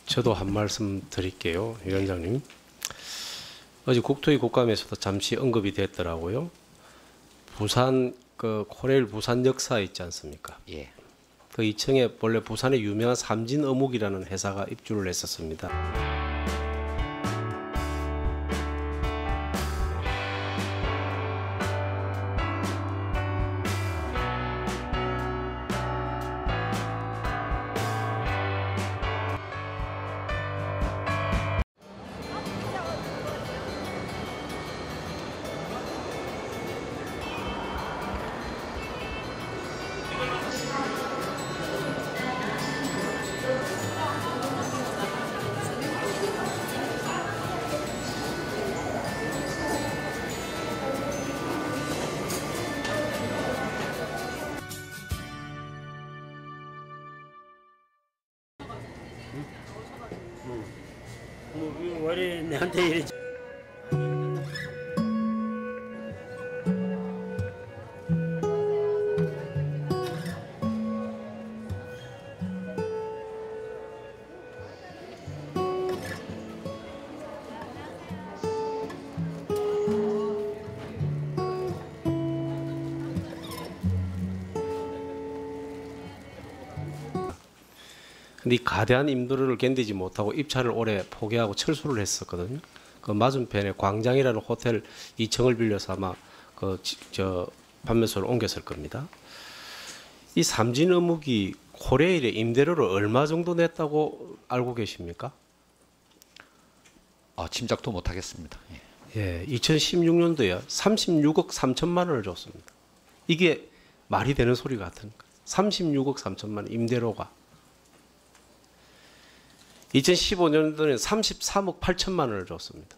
저도 한 말씀 드릴게요, 위원장님. 어제 국토위 국감에서도 잠시 언급이 됐더라고요. 부산 코레일 부산 역사 있지 않습니까? 예. 그 2층에 원래 부산의 유명한 삼진어묵이라는 회사가 입주를 했었습니다. 왜 내한테 이래? 근데 이 가대한 임대료를 견디지 못하고 입찰을 올해 포기하고 철수를 했었거든요. 그 맞은편에 광장이라는 호텔 2층을 빌려서 아마 판매소를 옮겼을 겁니다. 이 삼진어묵이 코레일에 임대료를 얼마 정도 냈다고 알고 계십니까? 짐작도 못하겠습니다. 예. 예, 2016년도에 36억 3천만 원을 줬습니다. 이게 말이 되는 소리 같으니까 36억 3천만 원 임대료가. 2015년도에는 33억 8천만 원을 줬습니다.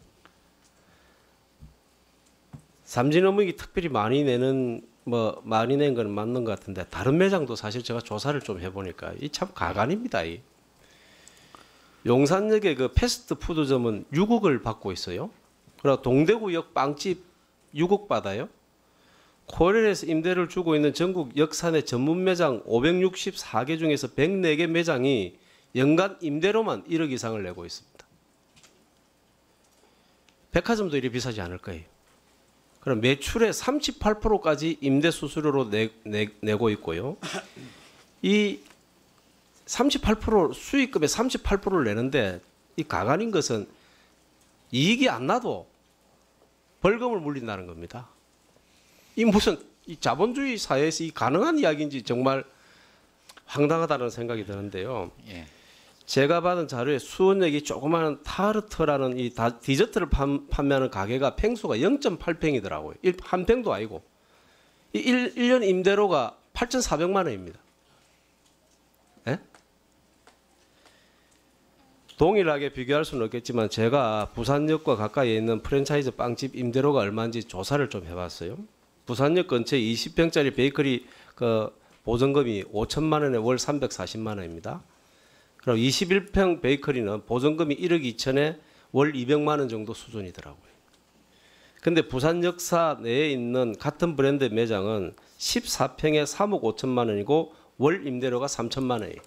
삼진어묵이 특별히 많이 낸 건 맞는 것 같은데 다른 매장도 사실 제가 조사를 좀 해보니까 이 참 가관입니다. 용산역의 그 패스트푸드점은 6억을 받고 있어요. 그리고 동대구역 빵집 6억 받아요. 코레일에서 임대를 주고 있는 전국 역사내 전문 매장 564개 중에서 104개 매장이 연간 임대료만 1억 이상을 내고 있습니다. 백화점도 이리 비싸지 않을 거예요. 그럼 매출의 38%까지 임대 수수료로 내고 있고요. 이 38% 수익금의 38%를 내는데 이 가관인 것은 이익이 안 나도 벌금을 물린다는 겁니다. 이 무슨 이 자본주의 사회에서 이 가능한 이야기인지 정말 황당하다는 생각이 드는데요. 예. 제가 받은 자료에 수원역이 조그마한 타르트라는 이 디저트를 판매하는 가게가 평수가 0.8평이더라고요. 한 평도 아니고. 이 1년 임대료가 8,400만 원입니다. 예? 동일하게 비교할 수는 없겠지만 제가 부산역과 가까이에 있는 프랜차이즈 빵집 임대료가 얼마인지 조사를 좀 해봤어요. 부산역 근처에 20평짜리 베이커리 보증금이 5천만 원에 월 340만 원입니다. 그럼 21평 베이커리는 보증금이 1억 2천에 월 200만 원 정도 수준이더라고요. 근데 부산 역사 내에 있는 같은 브랜드 매장은 14평에 3억 5천만 원이고 월 임대료가 3천만 원이에요.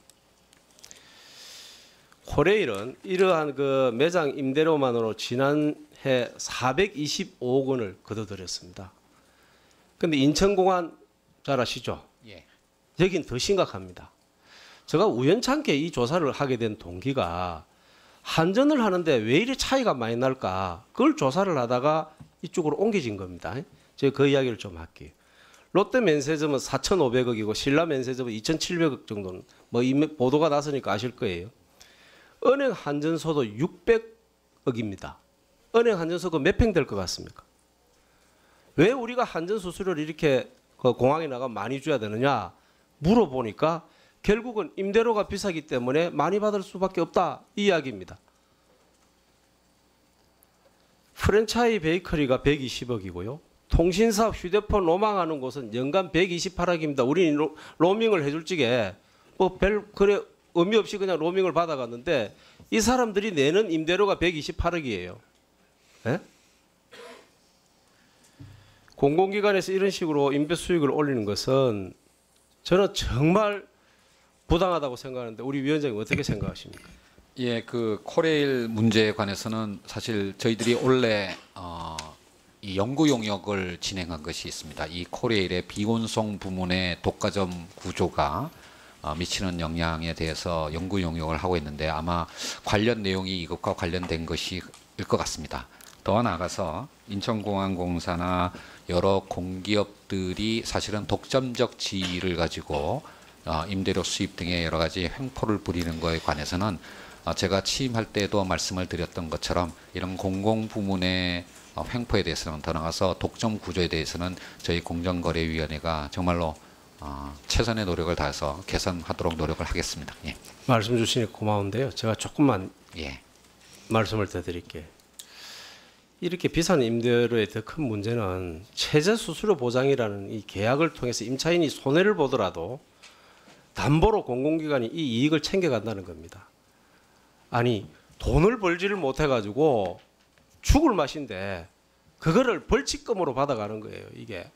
코레일은 이러한 그 매장 임대료만으로 지난해 425억 원을 거둬들였습니다. 근데 인천공항 잘 아시죠? 예. 여긴 더 심각합니다. 제가 우연찮게 이 조사를 하게 된 동기가 한전을 하는데 왜 이리 차이가 많이 날까? 그걸 조사를 하다가 이쪽으로 옮겨진 겁니다. 제가 그 이야기를 좀 할게요. 롯데 면세점은 4,500억이고 신라 면세점은 2,700억 정도는 이 보도가 나서니까 아실 거예요. 은행 한전소도 600억입니다. 은행 한전소가 몇 평 될 것 같습니까? 왜 우리가 한전 수수료를 이렇게 공항에 나가면 많이 줘야 되느냐 물어보니까 결국은 임대료가 비싸기 때문에 많이 받을 수밖에 없다 이 이야기입니다. 프랜차이즈 베이커리가 120억이고요. 통신사업 휴대폰 로망하는 곳은 연간 128억입니다. 우리는 로밍을 해줄 적에 그래 의미 없이 그냥 로밍을 받아갔는데 이 사람들이 내는 임대료가 128억이에요. 예? 공공기관에서 이런 식으로 임대 수익을 올리는 것은 저는 정말 부당하다고 생각하는데 우리 위원장님 어떻게 생각하십니까? 예, 그 코레일 문제에 관해서는 사실 저희들이 원래 이 연구 용역을 진행한 것이 있습니다. 이 코레일의 비운송 부문의 독과점 구조가 미치는 영향에 대해서 연구 용역을 하고 있는데 아마 관련 내용이 이것과 관련된 것일 것 같습니다. 더 나아가서 인천공항공사나 여러 공기업들이 사실은 독점적 지위를 가지고 임대료 수입 등의 여러 가지 횡포를 부리는 것에 관해서는 제가 취임할 때도 말씀을 드렸던 것처럼 이런 공공부문의 횡포에 대해서는 더 나아가서 독점 구조에 대해서는 저희 공정거래위원회가 정말로 최선의 노력을 다해서 개선하도록 노력을 하겠습니다. 예. 말씀 주시니 고마운데요. 제가 조금만 예. 말씀을 더 드릴게요. 이렇게 비싼 임대료의 더 큰 문제는 최저 수수료 보장이라는 이 계약을 통해서 임차인이 손해를 보더라도 담보로 공공기관이 이 이익을 챙겨간다는 겁니다. 아니 돈을 벌지를 못해가지고 죽을 맛인데 그거를 벌칙금으로 받아가는 거예요. 이게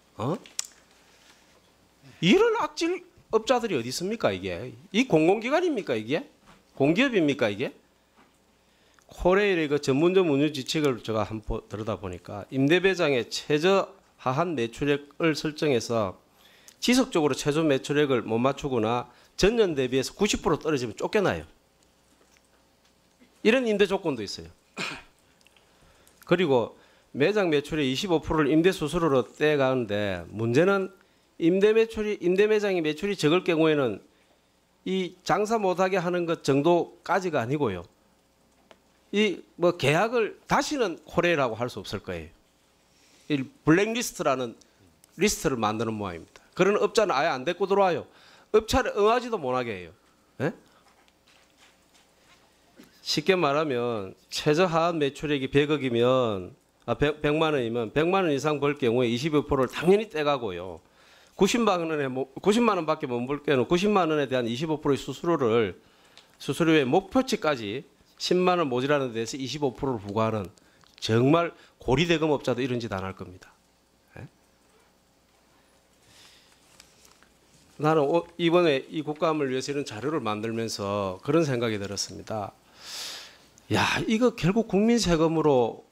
이런 악질 업자들이 어디 있습니까? 이게 이 공공기관입니까? 이게 공기업입니까? 이게 코레일의 그 전문점 운영 지책을 제가 한번 들여다보니까 임대배장의 최저 하한 매출액을 설정해서 지속적으로 최저 매출액을 못 맞추거나 전년 대비해서 90% 떨어지면 쫓겨나요. 이런 임대 조건도 있어요. 그리고 매장 매출의 25%를 임대 수수료로 떼가는데 문제는 임대 매장이 매출이 적을 경우에는 이 장사 못하게 하는 것 정도까지가 아니고요. 이 뭐 계약을 다시는 코레일하고 할 수 없을 거예요. 이 블랙리스트라는 리스트를 만드는 모양입니다. 그런 업자는 아예 안 데리고 들어와요. 업체를 응하지도 못하게 해요. 예? 쉽게 말하면 최저 하한 매출액이 100억이면 100만 원이면 100만 원 이상 벌 경우에 25%를 당연히 떼가고요. 90만 원밖에 못 벌 경우는 90만 원에 대한 25%의 수수료의 목표치까지 10만 원 모자라는 데서 25%를 부과하는 정말 고리대금 업자도 이런 짓 안 할 겁니다. 예? 나는 이번에 이 국감을 위해서 이런 자료를 만들면서 그런 생각이 들었습니다. 야, 이거 결국 국민 세금으로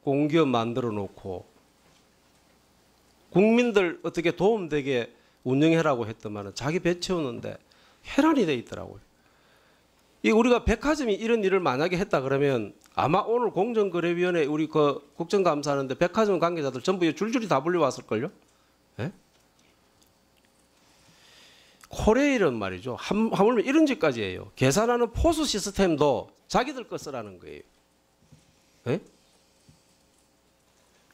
공기업 만들어 놓고 국민들 어떻게 도움되게 운영해라고 했더만은 자기 배 채우는데 해란이 돼 있더라고요. 이 우리가 백화점이 이런 일을 만약에 했다 그러면 아마 오늘 공정거래위원회 우리 그 국정감사하는데 백화점 관계자들 전부 줄줄이 다 불려왔을걸요. 예? 코레일은 말이죠. 하물며 이런 짓까지 해요. 계산하는 포스 시스템도 자기들 거 쓰라는 거예요. 예?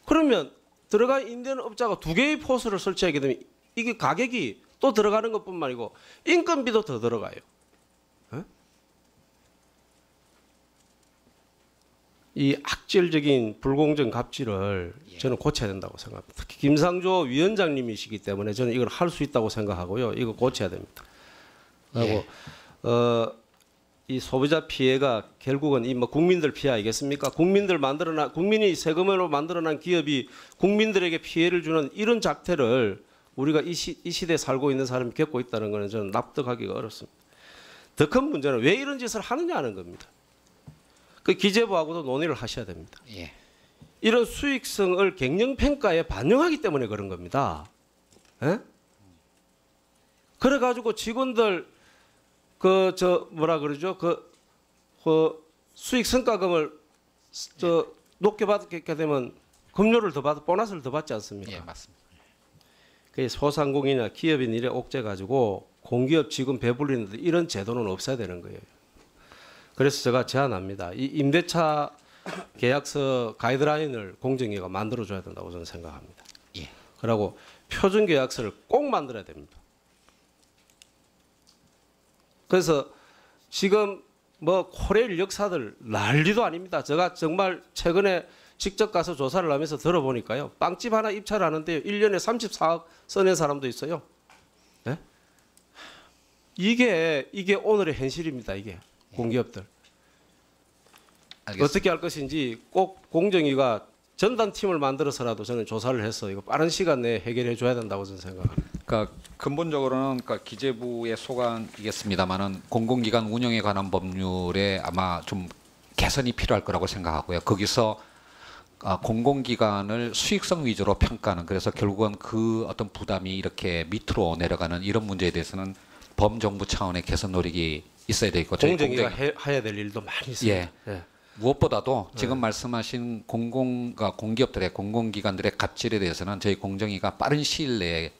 그러면 들어가 임대는 업자가 두 개의 포스를 설치하게 되면 이게 가격이 또 들어가는 것뿐만 아니고 인건비도 더 들어가요. 예? 이 악질적인 불공정 갑질을 저는 고쳐야 된다고 생각합니다. 특히 김상조 위원장님이시기 때문에 저는 이걸 할 수 있다고 생각하고요. 이거 고쳐야 됩니다. 그리고 이 소비자 피해가 결국은 이 뭐 국민들 피해 아니겠습니까? 국민이 세금으로 만들어난 기업이 국민들에게 피해를 주는 이런 작태를 우리가 이 시대에 살고 있는 사람이 겪고 있다는 것은 저는 납득하기가 어렵습니다. 더 큰 문제는 왜 이런 짓을 하느냐 하는 겁니다. 그 기재부하고도 논의를 하셔야 됩니다. 예. 이런 수익성을 경영평가에 반영하기 때문에 그런 겁니다. 예? 그래가지고 직원들 그 수익 성과금을 높게 받게 되면 급료를 더 받아 보너스를 더 받지 않습니까? 예, 맞습니다. 그 소상공인이나 기업인 일에 옥죄 가지고 공기업 직원 배불리는데 이런 제도는 없어야 되는 거예요. 그래서 제가 제안합니다. 이 임대차 계약서 가이드라인을 공정위가 만들어줘야 된다고 저는 생각합니다. 예. 그리고 표준 계약서를 꼭 만들어야 됩니다. 그래서 지금 뭐 코레일 역사들 난리도 아닙니다. 제가 정말 최근에 직접 가서 조사를 하면서 들어보니까요. 빵집 하나 입찰하는데 1년에 34억 써낸 사람도 있어요. 네? 이게 오늘의 현실입니다. 이게 공기업들. 알겠습니다. 어떻게 할 것인지 꼭 공정위가 전담팀을 만들어서라도 저는 조사를 해서 이거 빠른 시간 내에 해결해 줘야 된다고 저는 생각합니다. 그러니까 근본적으로는 그러니까 기재부의 소관이겠습니다만은 공공기관 운영에 관한 법률에 아마 좀 개선이 필요할 거라고 생각하고요. 거기서 공공기관을 수익성 위주로 평가하는, 그래서 결국은 그 어떤 부담이 이렇게 밑으로 내려가는 이런 문제에 대해서는 범정부 차원의 개선 노력이 있어야 되겠고, 저희 공정위가 해야 될 일도 많이 있습니다. 예. 예. 무엇보다도 지금 말씀하신 공기업들의 공공기관들의 갑질에 대해서는 저희 공정위가 빠른 시일 내에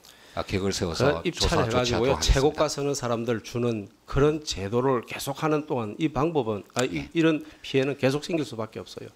계획을 세워서 조사 입찰해가지고요 조치하도록 하겠습니다. 최고가 서는 사람들 주는 그런 제도를 계속하는 동안 이 방법은 이런 피해는 계속 생길 수밖에 없어요.